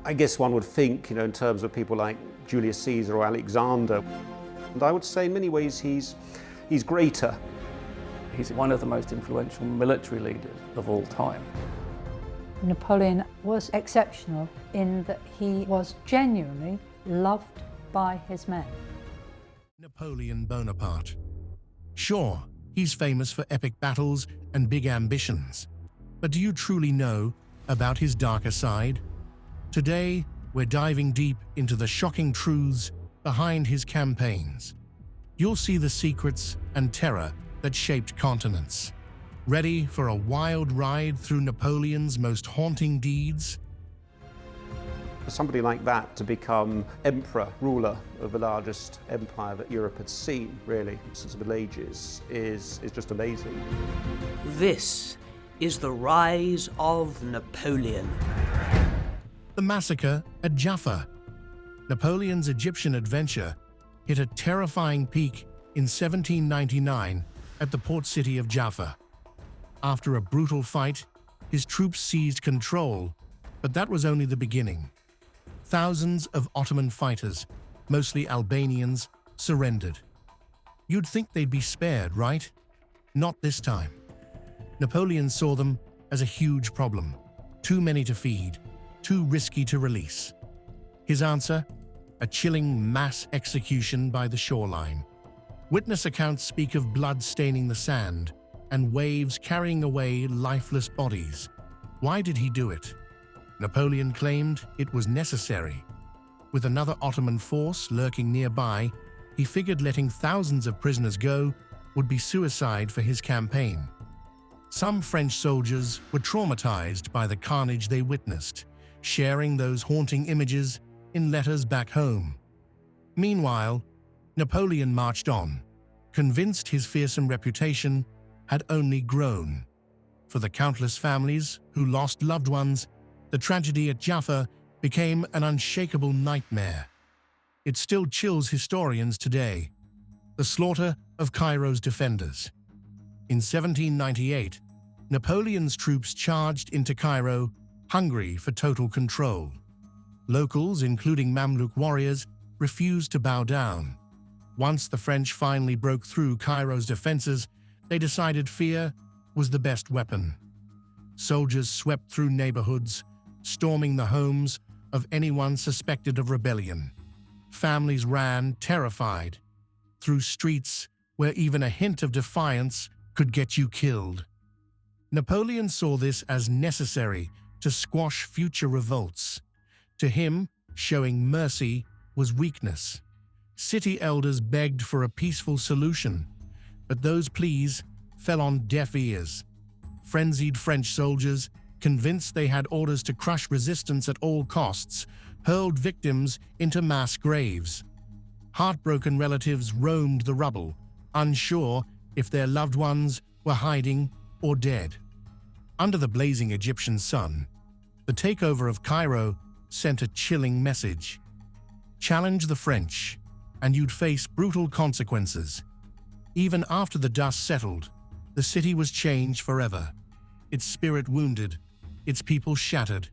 I guess one would think, in terms of people like Julius Caesar or Alexander. And I would say in many ways he's greater. He's one of the most influential military leaders of all time. Napoleon was exceptional in that he was genuinely loved by his men. Napoleon Bonaparte. Sure, he's famous for epic battles and big ambitions. But do you truly know about his darker side? Today, we're diving deep into the shocking truths behind his campaigns. You'll see the secrets and terror that shaped continents. Ready for a wild ride through Napoleon's most haunting deeds? For somebody like that to become emperor, ruler of the largest empire that Europe had seen, really, since the Middle Ages, is just amazing. This is the rise of Napoleon. The massacre at Jaffa. Napoleon's Egyptian adventure hit a terrifying peak in 1799 at the port city of Jaffa. After a brutal fight, his troops seized control, but that was only the beginning. Thousands of Ottoman fighters, mostly Albanians, surrendered. You'd think they'd be spared, right? Not this time. Napoleon saw them as a huge problem, too many to feed, too risky to release. His answer? A chilling mass execution by the shoreline. Witness accounts speak of blood staining the sand and waves carrying away lifeless bodies. Why did he do it? Napoleon claimed it was necessary. With another Ottoman force lurking nearby, he figured letting thousands of prisoners go would be suicide for his campaign. Some French soldiers were traumatized by the carnage they witnessed, sharing those haunting images in letters back home. Meanwhile, Napoleon marched on, convinced his fearsome reputation had only grown. For the countless families who lost loved ones, the tragedy at Jaffa became an unshakable nightmare. It still chills historians today. The slaughter of Cairo's defenders. In 1798, Napoleon's troops charged into Cairo, hungry for total control. Locals, including Mamluk warriors, refused to bow down. Once the French finally broke through Cairo's defenses, they decided fear was the best weapon. Soldiers swept through neighborhoods, storming the homes of anyone suspected of rebellion. Families ran, terrified, through streets where even a hint of defiance could get you killed. Napoleon saw this as necessary to squash future revolts. To him, showing mercy was weakness. City elders begged for a peaceful solution, but those pleas fell on deaf ears. Frenzied French soldiers, convinced they had orders to crush resistance at all costs, hurled victims into mass graves. Heartbroken relatives roamed the rubble, unsure if their loved ones were hiding or dead. Under the blazing Egyptian sun, the takeover of Cairo sent a chilling message. Challenge the French, and you'd face brutal consequences. Even after the dust settled, the city was changed forever. Its spirit wounded, its people shattered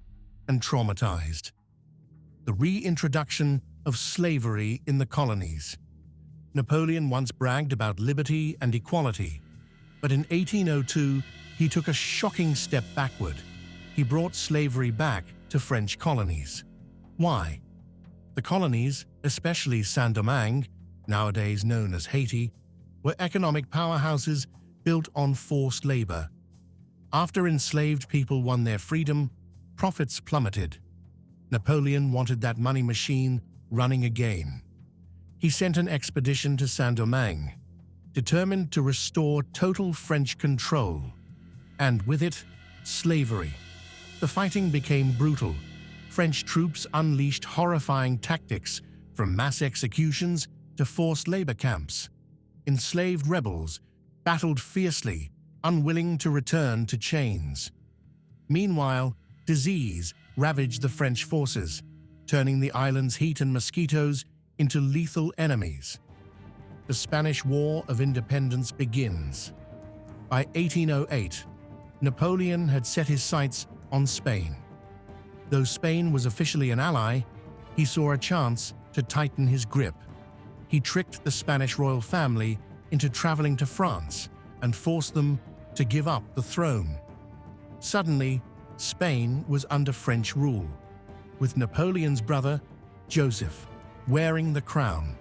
and traumatized. The reintroduction of slavery in the colonies. Napoleon once bragged about liberty and equality, but in 1802, he took a shocking step backward. He brought slavery back to French colonies. Why? The colonies, especially Saint-Domingue, nowadays known as Haiti, were economic powerhouses built on forced labor. After enslaved people won their freedom, profits plummeted. Napoleon wanted that money machine running again. He sent an expedition to Saint-Domingue, determined to restore total French control, and with it, slavery. The fighting became brutal. French troops unleashed horrifying tactics, from mass executions to forced labor camps. Enslaved rebels battled fiercely, unwilling to return to chains. Meanwhile, disease ravaged the French forces, turning the island's heat and mosquitoes into lethal enemies. The Spanish War of Independence begins. By 1808, Napoleon had set his sights on Spain. Though Spain was officially an ally, he saw a chance to tighten his grip. He tricked the Spanish royal family into traveling to France and forced them to give up the throne. Suddenly, Spain was under French rule, with Napoleon's brother, Joseph, wearing the crown.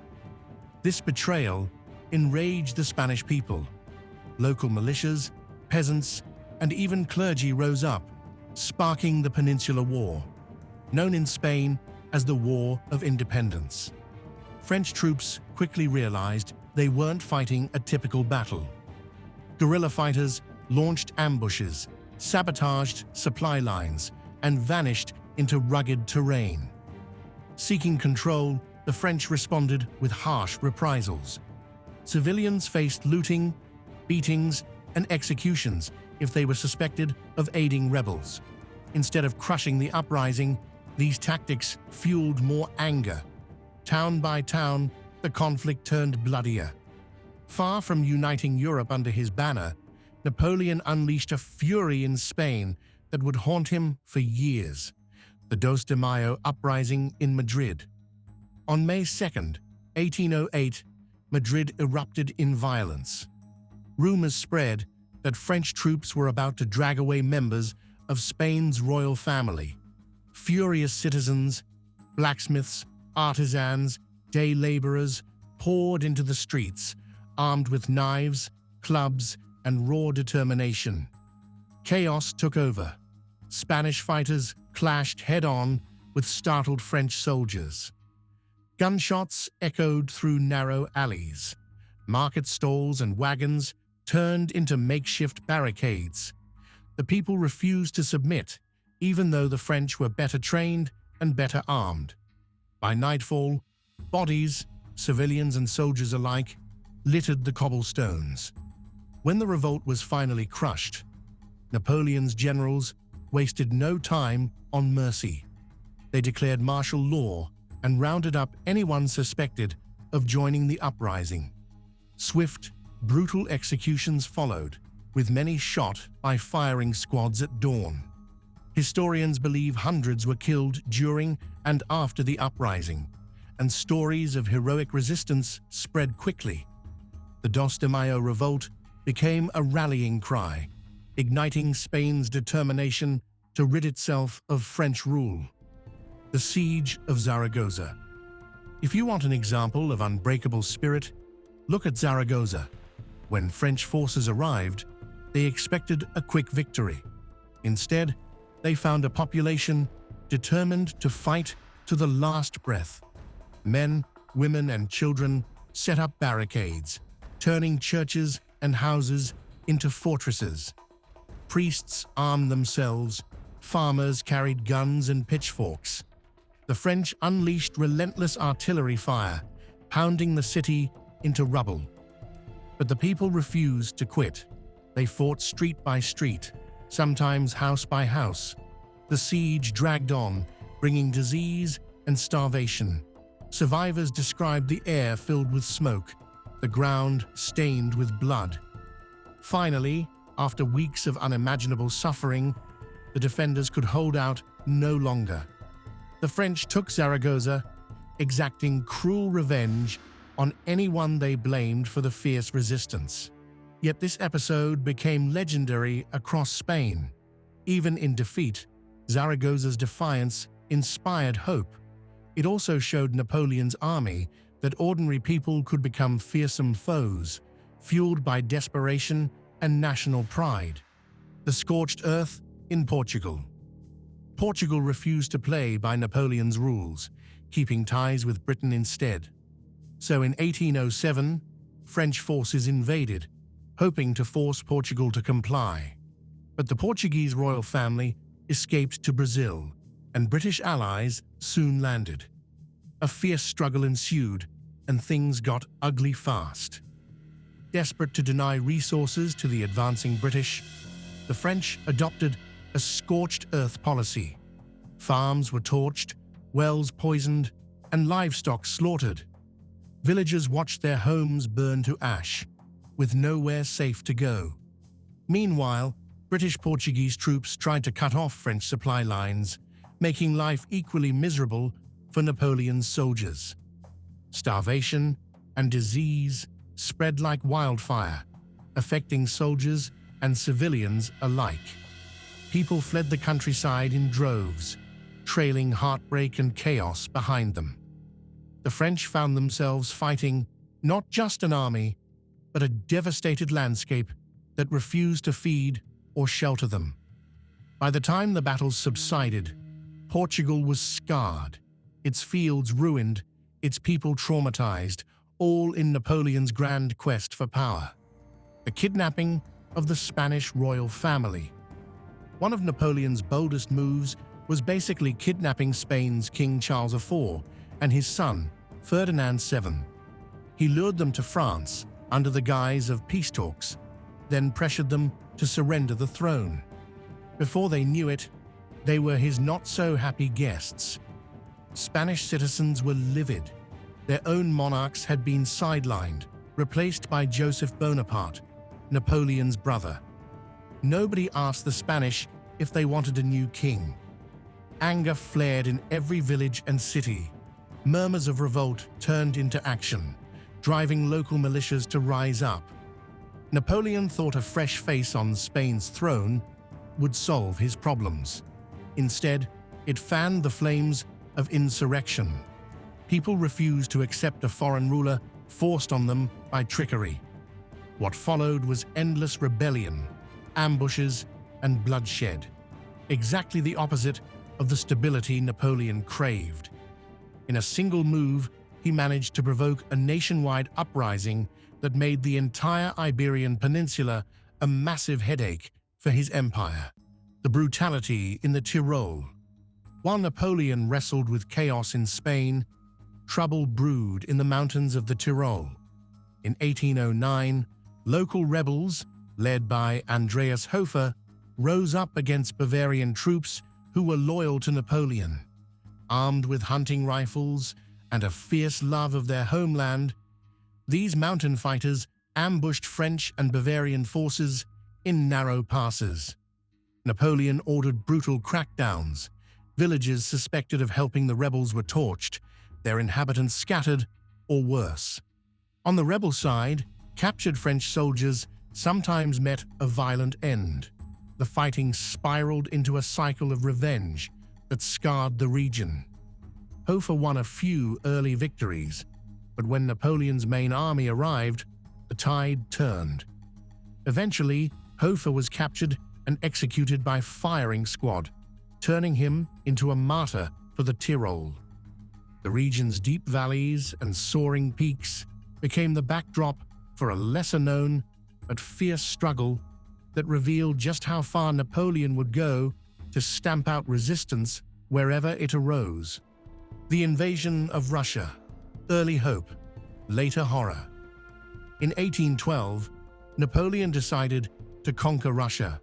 This betrayal enraged the Spanish people. Local militias, peasants, and even clergy rose up, sparking the Peninsular War, known in Spain as the War of Independence. French troops quickly realized they weren't fighting a typical battle. Guerrilla fighters launched ambushes, sabotaged supply lines, and vanished into rugged terrain. Seeking control, the French responded with harsh reprisals. Civilians faced looting, beatings, and executions if they were suspected of aiding rebels. Instead of crushing the uprising, these tactics fueled more anger. Town by town, the conflict turned bloodier. Far from uniting Europe under his banner, Napoleon unleashed a fury in Spain that would haunt him for years: the 2 de Mayo uprising in Madrid. On May 2, 1808, Madrid erupted in violence. Rumors spread that French troops were about to drag away members of Spain's royal family. Furious citizens, blacksmiths, artisans, day laborers poured into the streets, armed with knives, clubs, and raw determination. Chaos took over. Spanish fighters clashed head-on with startled French soldiers. Gunshots echoed through narrow alleys. Market stalls and wagons turned into makeshift barricades. The people refused to submit, even though the French were better trained and better armed. By nightfall, bodies, civilians and soldiers alike, littered the cobblestones. When the revolt was finally crushed, Napoleon's generals wasted no time on mercy. They declared martial law and rounded up anyone suspected of joining the uprising. Swift, brutal executions followed, with many shot by firing squads at dawn. Historians believe hundreds were killed during and after the uprising, and stories of heroic resistance spread quickly. The 2 de Mayo revolt became a rallying cry, igniting Spain's determination to rid itself of French rule. The Siege of Zaragoza. If you want an example of unbreakable spirit, look at Zaragoza. When French forces arrived, they expected a quick victory. Instead, they found a population determined to fight to the last breath. Men, women, and children set up barricades, turning churches and houses into fortresses. Priests armed themselves, farmers carried guns and pitchforks. The French unleashed relentless artillery fire, pounding the city into rubble. But the people refused to quit. They fought street by street, sometimes house by house. The siege dragged on, bringing disease and starvation. Survivors described the air filled with smoke, the ground stained with blood. Finally, after weeks of unimaginable suffering, the defenders could hold out no longer. The French took Zaragoza, exacting cruel revenge on anyone they blamed for the fierce resistance. Yet this episode became legendary across Spain. Even in defeat, Zaragoza's defiance inspired hope. It also showed Napoleon's army that ordinary people could become fearsome foes, fueled by desperation and national pride. The scorched earth in Portugal. Portugal refused to play by Napoleon's rules, keeping ties with Britain instead. So in 1807, French forces invaded, hoping to force Portugal to comply. But the Portuguese royal family escaped to Brazil, and British allies soon landed. A fierce struggle ensued, and things got ugly fast. Desperate to deny resources to the advancing British, the French adopted a scorched earth policy. Farms were torched, wells poisoned, and livestock slaughtered. Villagers watched their homes burn to ash, with nowhere safe to go. Meanwhile, British-Portuguese troops tried to cut off French supply lines, making life equally miserable for Napoleon's soldiers. Starvation and disease spread like wildfire, affecting soldiers and civilians alike. People fled the countryside in droves, trailing heartbreak and chaos behind them. The French found themselves fighting not just an army, but a devastated landscape that refused to feed or shelter them. By the time the battles subsided, Portugal was scarred, its fields ruined, its people traumatized, all in Napoleon's grand quest for power. The kidnapping of the Spanish royal family. One of Napoleon's boldest moves was basically kidnapping Spain's King Charles IV and his son, Ferdinand VII. He lured them to France under the guise of peace talks, then pressured them to surrender the throne. Before they knew it, they were his not-so-happy guests. Spanish citizens were livid. Their own monarchs had been sidelined, replaced by Joseph Bonaparte, Napoleon's brother. Nobody asked the Spanish if they wanted a new king. Anger flared in every village and city. Murmurs of revolt turned into action, driving local militias to rise up. Napoleon thought a fresh face on Spain's throne would solve his problems. Instead, it fanned the flames of insurrection. People refused to accept a foreign ruler forced on them by trickery. What followed was endless rebellion, ambushes, and bloodshed, exactly the opposite of the stability Napoleon craved. In a single move, he managed to provoke a nationwide uprising that made the entire Iberian Peninsula a massive headache for his empire. The brutality in the Tyrol. While Napoleon wrestled with chaos in Spain, trouble brewed in the mountains of the Tyrol. In 1809, local rebels, led by Andreas Hofer, rose up against Bavarian troops who were loyal to Napoleon. Armed with hunting rifles and a fierce love of their homeland, these mountain fighters ambushed French and Bavarian forces in narrow passes. Napoleon ordered brutal crackdowns. Villages suspected of helping the rebels were torched, their inhabitants scattered, or worse. On the rebel side, captured French soldiers sometimes met a violent end. The fighting spiraled into a cycle of revenge that scarred the region. Hofer won a few early victories, but when Napoleon's main army arrived, the tide turned. Eventually, Hofer was captured and executed by firing squad, turning him into a martyr for the Tyrol. The region's deep valleys and soaring peaks became the backdrop for a lesser-known but fierce struggle that revealed just how far Napoleon would go to stamp out resistance wherever it arose. The invasion of Russia, early hope, later horror. In 1812, Napoleon decided to conquer Russia.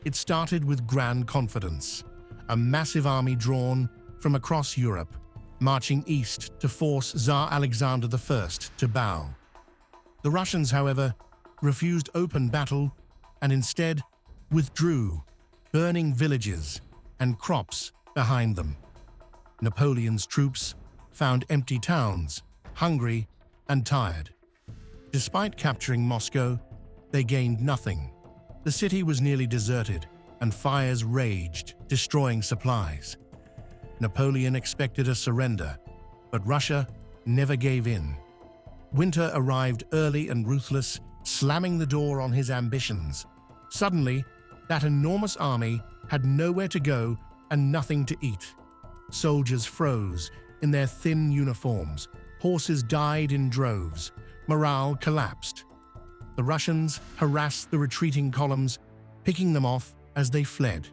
It started with grand confidence, a massive army drawn from across Europe, marching east to force Tsar Alexander I to bow. The Russians, however, refused open battle and instead withdrew, burning villages and crops behind them. Napoleon's troops found empty towns, hungry and tired. Despite capturing Moscow, they gained nothing. The city was nearly deserted, and fires raged, destroying supplies. Napoleon expected a surrender, but Russia never gave in. Winter arrived early and ruthless, slamming the door on his ambitions. Suddenly, that enormous army had nowhere to go and nothing to eat. Soldiers froze in their thin uniforms. Horses died in droves. Morale collapsed. The Russians harassed the retreating columns, picking them off as they fled.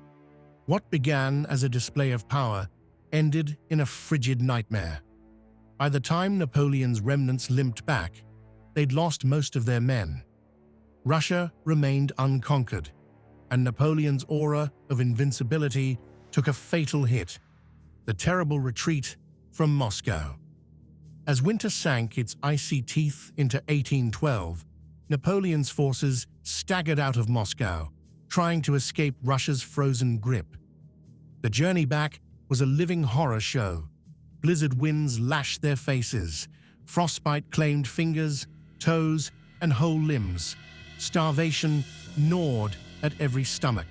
What began as a display of power ended in a frigid nightmare. By the time Napoleon's remnants limped back, they'd lost most of their men. Russia remained unconquered, and Napoleon's aura of invincibility took a fatal hit: the terrible retreat from Moscow. As winter sank its icy teeth into 1812, Napoleon's forces staggered out of Moscow, trying to escape Russia's frozen grip. The journey back was a living horror show. Blizzard winds lashed their faces. Frostbite claimed fingers, toes, and whole limbs. Starvation gnawed at every stomach.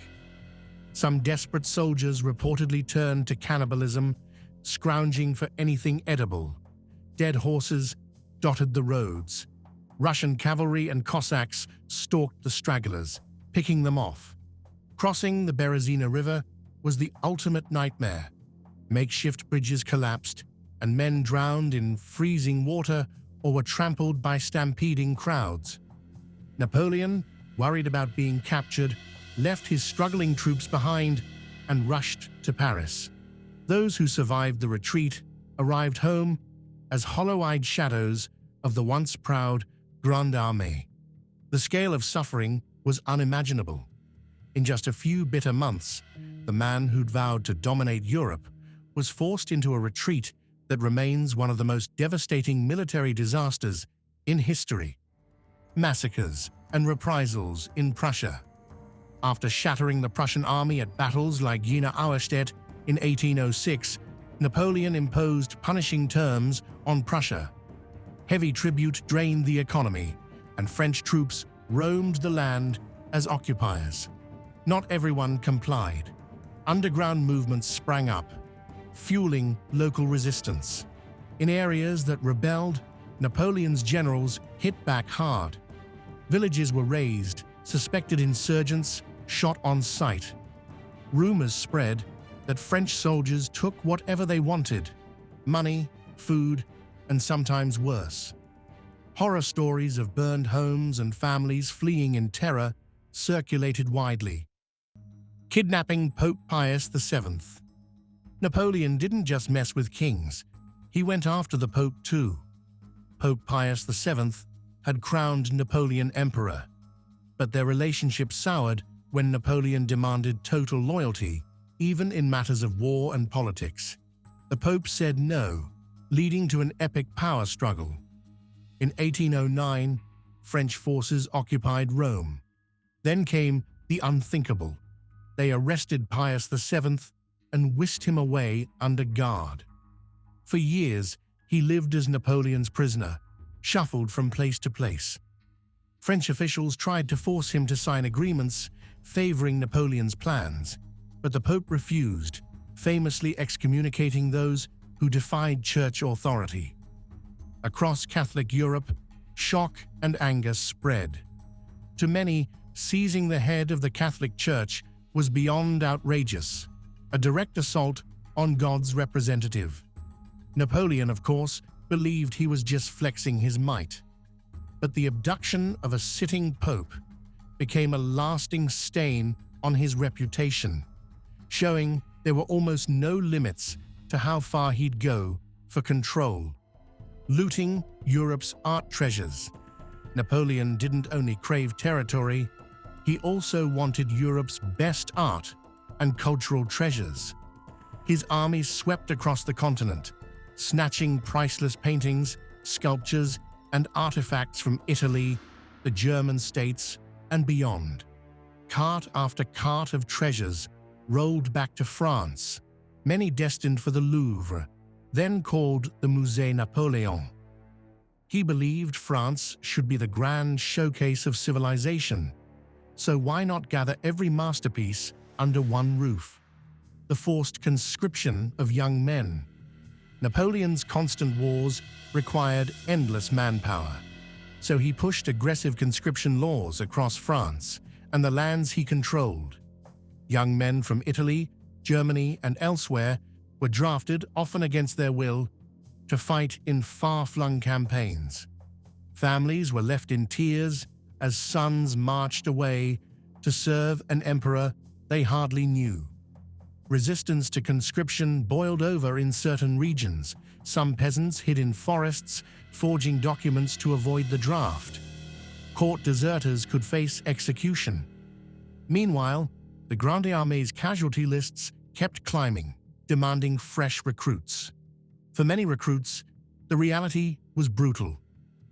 Some desperate soldiers reportedly turned to cannibalism, scrounging for anything edible. Dead horses dotted the roads. Russian cavalry and Cossacks stalked the stragglers, picking them off. Crossing the Berezina River was the ultimate nightmare. Makeshift bridges collapsed, and men drowned in freezing water or were trampled by stampeding crowds. Napoleon, worried about being captured, left his struggling troops behind and rushed to Paris. Those who survived the retreat arrived home as hollow-eyed shadows of the once proud Grande Armée. The scale of suffering was unimaginable. In just a few bitter months, the man who'd vowed to dominate Europe was forced into a retreat that remains one of the most devastating military disasters in history. Massacres and reprisals in Prussia. After shattering the Prussian army at battles like Jena Auerstedt in 1806, Napoleon imposed punishing terms on Prussia. Heavy tribute drained the economy, and French troops roamed the land as occupiers. Not everyone complied. Underground movements sprang up, fueling local resistance. In areas that rebelled, Napoleon's generals hit back hard. Villages were razed, suspected insurgents shot on sight. Rumors spread that French soldiers took whatever they wanted: money, food, and sometimes worse. Horror stories of burned homes and families fleeing in terror circulated widely. Kidnapping Pope Pius VII. Napoleon didn't just mess with kings, he went after the Pope too. Pope Pius VII had crowned Napoleon emperor, but their relationship soured when Napoleon demanded total loyalty, even in matters of war and politics. The Pope said no, leading to an epic power struggle. In 1809, French forces occupied Rome. Then came the unthinkable. They arrested Pius VII and whisked him away under guard. For years, he lived as Napoleon's prisoner, shuffled from place to place. French officials tried to force him to sign agreements favoring Napoleon's plans, but the Pope refused, famously excommunicating those who defied church authority. Across Catholic Europe, shock and anger spread. To many, seizing the head of the Catholic Church was beyond outrageous, a direct assault on God's representative. Napoleon, of course, believed he was just flexing his might. But the abduction of a sitting pope became a lasting stain on his reputation, showing there were almost no limits to how far he'd go for control. Looting Europe's art treasures. Napoleon didn't only crave territory, he also wanted Europe's best art and cultural treasures. His armies swept across the continent, snatching priceless paintings, sculptures, and artifacts from Italy, the German states, and beyond. Cart after cart of treasures rolled back to France, many destined for the Louvre, then called the Musée Napoléon. He believed France should be the grand showcase of civilization, so why not gather every masterpiece under one roof? The forced conscription of young men. Napoleon's constant wars required endless manpower, so he pushed aggressive conscription laws across France and the lands he controlled. Young men from Italy, Germany, and elsewhere were drafted, often against their will, to fight in far-flung campaigns. Families were left in tears as sons marched away to serve an emperor they hardly knew. Resistance to conscription boiled over in certain regions. Some peasants hid in forests, forging documents to avoid the draft. Court deserters could face execution. Meanwhile, the Grande Armée's casualty lists kept climbing, demanding fresh recruits. For many recruits, the reality was brutal.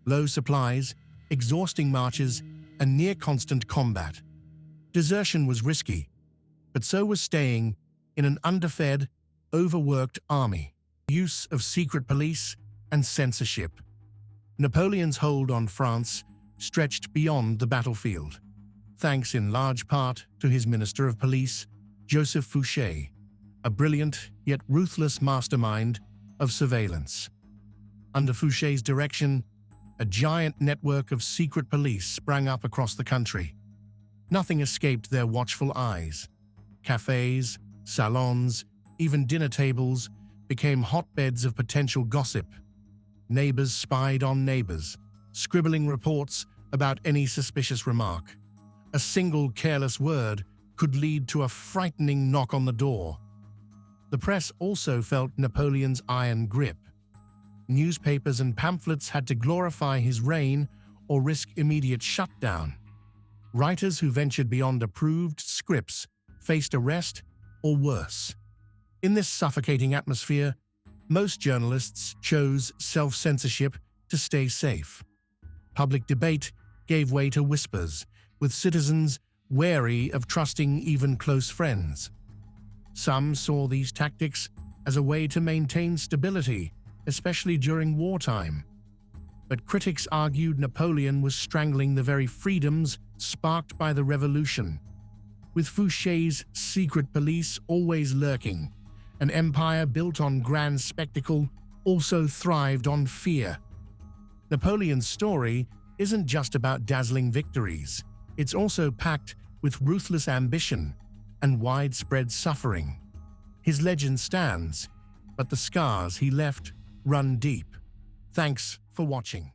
Low supplies, exhausting marches, and near-constant combat. Desertion was risky, but so was staying in an underfed overworked army, use of secret police, and censorship. Napoleon's hold on France stretched beyond the battlefield, thanks in large part to his Minister of Police, Joseph Fouché, a brilliant yet ruthless mastermind of surveillance. Under Fouché's direction, a giant network of secret police sprang up across the country. Nothing escaped their watchful eyes. Cafes, salons, even dinner tables became hotbeds of potential gossip. Neighbors spied on neighbors, scribbling reports about any suspicious remark. A single careless word could lead to a frightening knock on the door. The press also felt Napoleon's iron grip. Newspapers and pamphlets had to glorify his reign or risk immediate shutdown. Writers who ventured beyond approved scripts faced arrest or worse. In this suffocating atmosphere, most journalists chose self-censorship to stay safe. Public debate gave way to whispers, with citizens wary of trusting even close friends. Some saw these tactics as a way to maintain stability, especially during wartime. But critics argued Napoleon was strangling the very freedoms sparked by the revolution. With Fouché's secret police always lurking, an empire built on grand spectacle also thrived on fear. Napoleon's story isn't just about dazzling victories. It's also packed with ruthless ambition and widespread suffering. His legend stands, but the scars he left run deep. Thanks for watching.